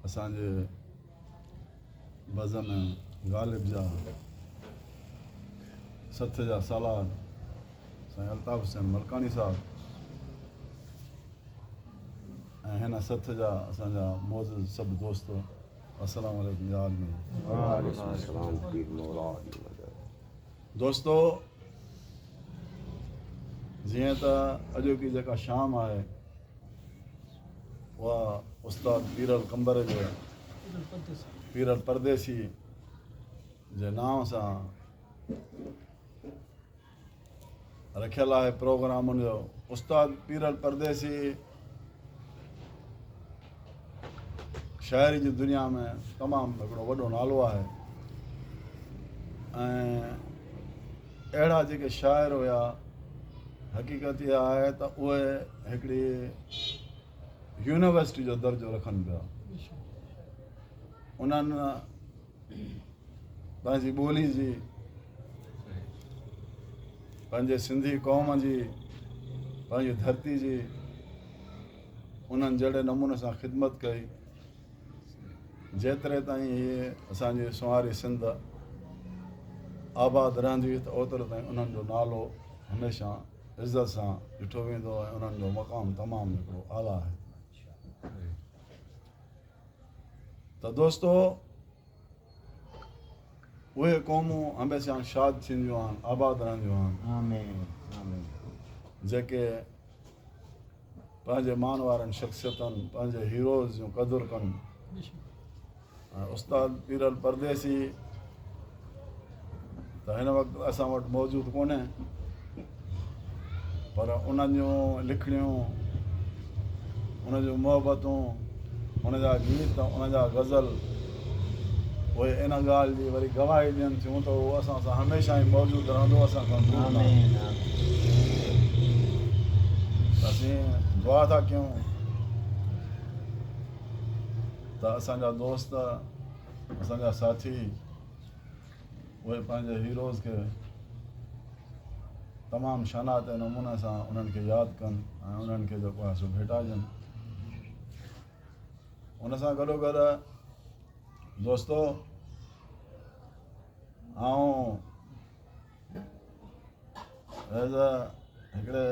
असांजे बज़न ग़ालिब जा सथ जा सालार साईं अल्ताफ़ हुसैन मलकानी साहब ऐं हिन सथ जा असांजा मौजूद सभु दोस्त अस्सलाम वालेकुम यार में दोस्तो जीअं त अॼोकी जेका शाम आहे उहा उस्ताद पीरल कंबर जे पीरल परदेसी जे नाम सां रखियल आहे प्रोग्राम उनजो। उस्ताद पीरल परदेसी शाइरी जी दुनिया में तमामु हिकिड़ो वॾो नालो आहे ऐं अहिड़ा जेके शाइर हुया हक़ीक़त इहा आहे त उहे हिकिड़ी यूनिवर्सिटी जो दर्जो रखनि पिया। उन्हनि पंहिंजी ॿोली जी पंहिंजे सिंधी क़ौम जी पंहिंजी धरती जी उन्हनि जहिड़े नमूने सां ख़िदमत कई जेतिरे ताईं इहे असांजी सुवारी सिंध आबाद रहंदी त ओतिरे ताईं उन्हनि जो नालो हमेशह इज़त सां ॾिठो वेंदो ऐं उन्हनि जो मक़ाम तमामु हिकिड़ो आला आहे। त दोस्तो उहे क़ौमूं हमेशह शाद थींदियूं आहिनि आबाद रहंदियूं आहिनि जेके पंहिंजे मान वारनि शख़्सियतनि पंहिंजे हीरोज़ जूं क़दुरु कनि। ऐं उस्ताद पीरल परदेसी त हिन वक़्तु असां वटि मौजूदु कोन्हे पर उन्हनि जूं लिखणियूं उन जूं मुहबतूं उन जा गीत उन जा गज़ल उहे इन ॻाल्हि जी वरी गवाही ॾियनि थियूं त उहो असां सां हमेशह ई मौजूदु रहंदो असां खां दूर न। असीं दुआ था कयूं त असांजा दोस्त असांजा साथी उहे पंहिंजे हीरोज़ खे तमामु शानात नमूने सां उन्हनि खे यादि कनि ऐं उन्हनि खे जेको आहे सो भेटाइजनि। उन सां गॾोगॾु दोस्तो आउं एज़ हिकिड़े